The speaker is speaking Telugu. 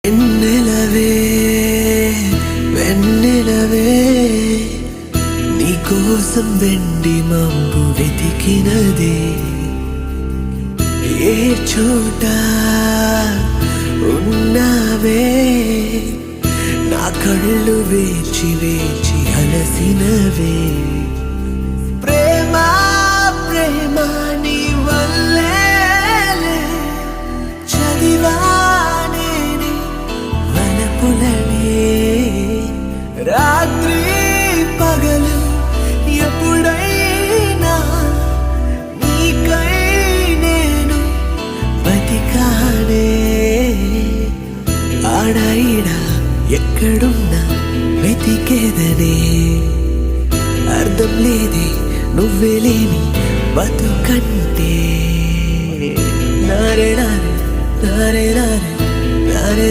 వెన్నెలవే వెన్నెలవే నీకోసం వెండి మబ్బు వెతికినదే ఏ చోట ఉన్నావే నా కళ్ళు వేచి వేచి అలసినవే ప్రేమ ప్రేమ నీ వల్లే చదివానే వనపులనే రాత్రి పగలు ఎప్పుడైనా నీకై నేను బతికానే ఆడైనా ఎక్కడున్నా వెతికేదనే అర్థం లేదే నువ్వే లేని బతుకంటే నారే నారే నారే నారే నారే